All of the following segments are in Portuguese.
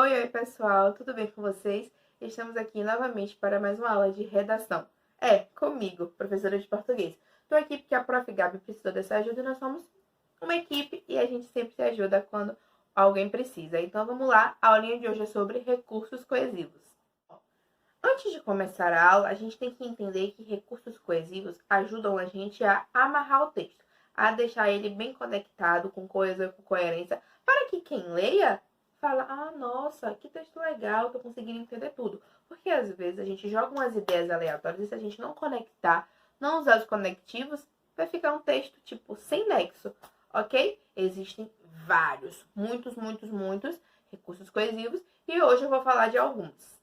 Oi, pessoal, tudo bem com vocês? Estamos aqui novamente para mais uma aula de redação. Comigo, professora de português. Estou aqui porque a Prof. Gabi precisou dessa ajuda e nós somos uma equipe e a gente sempre se ajuda quando alguém precisa. Então vamos lá, a aulinha de hoje é sobre recursos coesivos. Antes de começar a aula, a gente tem que entender que recursos coesivos ajudam a gente a amarrar o texto, a deixar ele bem conectado, com coesão e com coerência, para que quem leia fala, nossa, que texto legal, tô conseguindo entender tudo. Porque às vezes a gente joga umas ideias aleatórias e se a gente não conectar, não usar os conectivos, vai ficar um texto, tipo, sem nexo, ok? Existem vários, muitos recursos coesivos e hoje eu vou falar de alguns.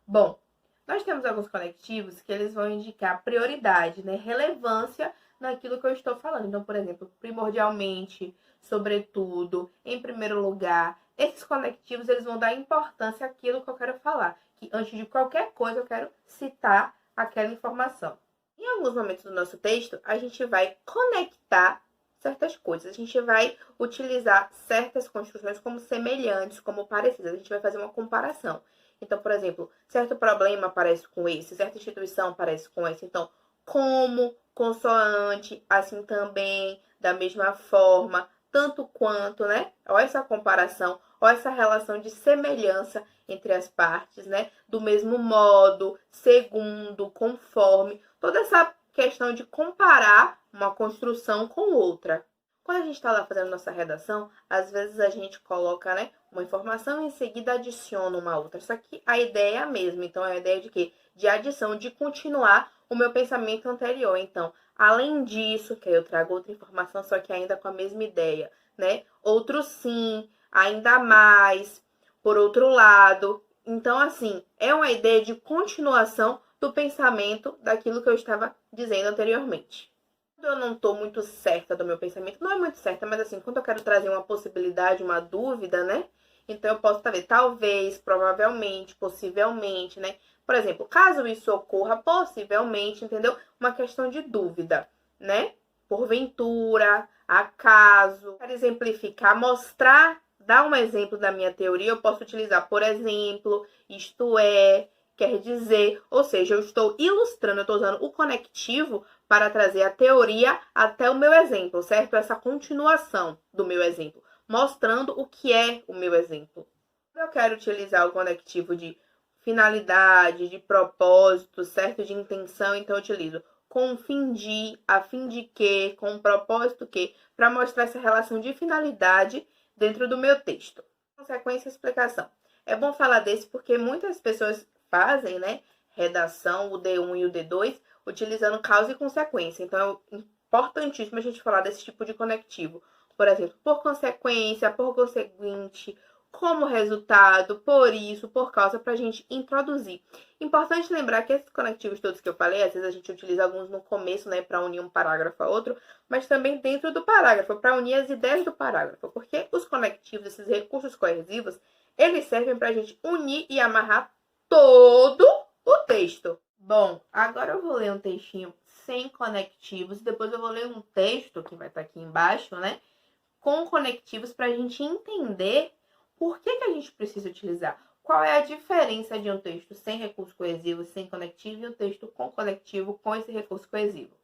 Bom, nós temos alguns conectivos que eles vão indicar prioridade, né? Relevância naquilo que eu estou falando. Então, por exemplo, primordialmente, sobretudo, em primeiro lugar. Esses conectivos, eles vão dar importância àquilo que eu quero falar. Que antes de qualquer coisa, eu quero citar aquela informação. Em alguns momentos do nosso texto, a gente vai conectar certas coisas. A gente vai utilizar certas construções como semelhantes, como parecidas. A gente vai fazer uma comparação. Então, por exemplo, certo problema parece com esse, certa instituição parece com esse. Então, como, consoante, assim também, da mesma forma, tanto quanto, né? Olha essa comparação, olha essa relação de semelhança entre as partes, né? Do mesmo modo, segundo, conforme. Toda essa questão de comparar uma construção com outra. Quando a gente está lá fazendo nossa redação, às vezes a gente coloca, né, uma informação e em seguida adiciona uma outra. Só que a ideia é a mesma. Então, é a ideia de quê? De adição, de continuar o meu pensamento anterior. Então, além disso, que eu trago outra informação, só que ainda com a mesma ideia, né? Outro sim, ainda mais, por outro lado. Então, assim, é uma ideia de continuação do pensamento daquilo que eu estava dizendo anteriormente. Quando eu não estou muito certa do meu pensamento, não é muito certa, mas assim, quando eu quero trazer uma possibilidade, uma dúvida, né? Então eu posso ver, talvez, provavelmente, possivelmente, né? Por exemplo, caso isso ocorra, possivelmente, entendeu? Uma questão de dúvida, né? Porventura, acaso. Para exemplificar, mostrar, dar um exemplo da minha teoria, eu posso utilizar, por exemplo, isto é, quer dizer, ou seja, eu estou ilustrando, eu estou usando o conectivo para trazer a teoria até o meu exemplo, certo? Essa continuação do meu exemplo, mostrando o que é o meu exemplo. Eu quero utilizar o conectivo de finalidade, de propósito, certo? De intenção, então eu utilizo com o fim de, a fim de que, com o propósito que, para mostrar essa relação de finalidade dentro do meu texto. Consequência e explicação. É bom falar desse porque muitas pessoas fazem, né, redação, o D1 e o D2, utilizando causa e consequência. Então, é importantíssimo a gente falar desse tipo de conectivo. Por exemplo, por consequência, por conseguinte, como resultado, por isso, por causa, para a gente introduzir. Importante lembrar que esses conectivos todos que eu falei, às vezes a gente utiliza alguns no começo, né, para unir um parágrafo a outro, mas também dentro do parágrafo, para unir as ideias do parágrafo. Porque os conectivos, esses recursos coesivos, eles servem para a gente unir e amarrar todo o texto. Bom, agora eu vou ler um textinho sem conectivos, depois eu vou ler um texto, que vai estar aqui embaixo, né, com conectivos para a gente entender por que a gente precisa utilizar. Qual é a diferença de um texto sem recurso coesivo, sem conectivo, e um texto com conectivo, com esse recurso coesivo.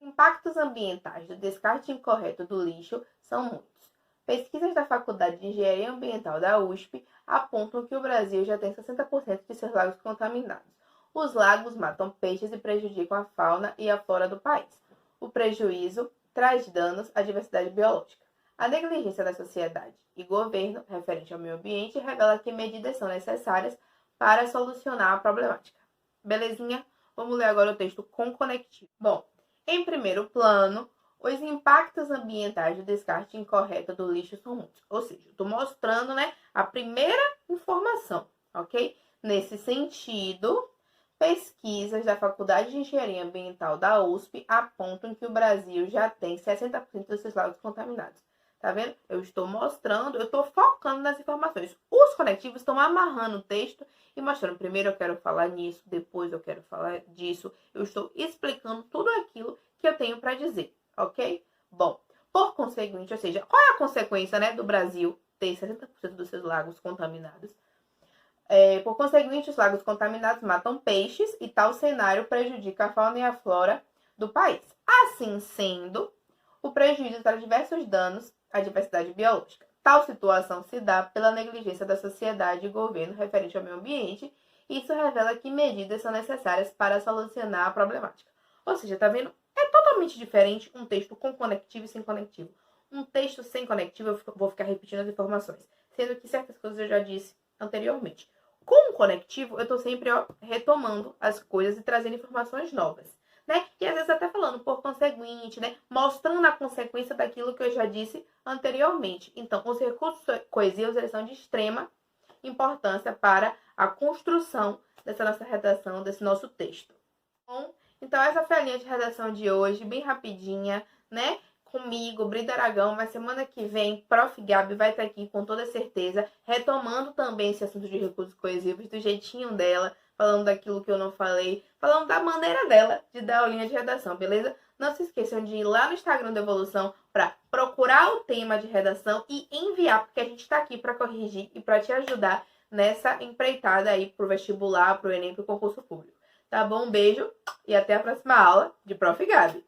Impactos ambientais do descarte incorreto do lixo são muitos. Pesquisas da Faculdade de Engenharia Ambiental da USP apontam que o Brasil já tem 60% de seus lagos contaminados. Os lagos matam peixes e prejudicam a fauna e a flora do país. O prejuízo traz danos à diversidade biológica. A negligência da sociedade e governo referente ao meio ambiente revela que medidas são necessárias para solucionar a problemática. Belezinha? Vamos ler agora o texto com conectivo. Bom, em primeiro plano, os impactos ambientais do descarte incorreto do lixo são muitos. Ou seja, estou mostrando, né, a primeira informação, ok? Nesse sentido, pesquisas da Faculdade de Engenharia Ambiental da USP apontam que o Brasil já tem 60% desses lagos contaminados. Tá vendo? Eu estou mostrando, eu estou focando nas informações. Os conectivos estão amarrando o texto e mostrando. Primeiro eu quero falar nisso, depois eu quero falar disso. Eu estou explicando tudo aquilo que eu tenho para dizer, ok? Bom, por conseguinte, ou seja, qual é a consequência, né, do Brasil ter 60% dos seus lagos contaminados. Por conseguinte, os lagos contaminados matam peixes e tal cenário prejudica a fauna e a flora do país. Assim sendo, o prejuízo traz diversos danos à diversidade biológica. Tal situação se dá pela negligência da sociedade e governo referente ao meio ambiente. Isso revela que medidas são necessárias para solucionar a problemática. Ou seja, tá vendo? É totalmente diferente um texto com conectivo e sem conectivo. Um texto sem conectivo, eu vou ficar repetindo as informações, sendo que certas coisas eu já disse anteriormente. Com o conectivo, eu estou sempre retomando as coisas e trazendo informações novas, né? E às vezes até falando por conseguinte, né? Mostrando a consequência daquilo que eu já disse anteriormente. Então, os recursos coesivos, eles são de extrema importância para a construção dessa nossa redação, desse nosso texto. Bom, então essa foi a linha de redação de hoje, bem rapidinha, né? Comigo, Brida Aragão, mas semana que vem, Prof. Gabi vai estar aqui com toda certeza, retomando também esse assunto de recursos coesivos, do jeitinho dela, falando daquilo que eu não falei, falando da maneira dela de dar a linha de redação, beleza? Não se esqueçam de ir lá no Instagram da Evolução para procurar o tema de redação e enviar, porque a gente está aqui para corrigir e para te ajudar nessa empreitada aí pro vestibular, pro Enem, pro concurso público. Tá bom? Um beijo e até a próxima aula de Prof. Gabi.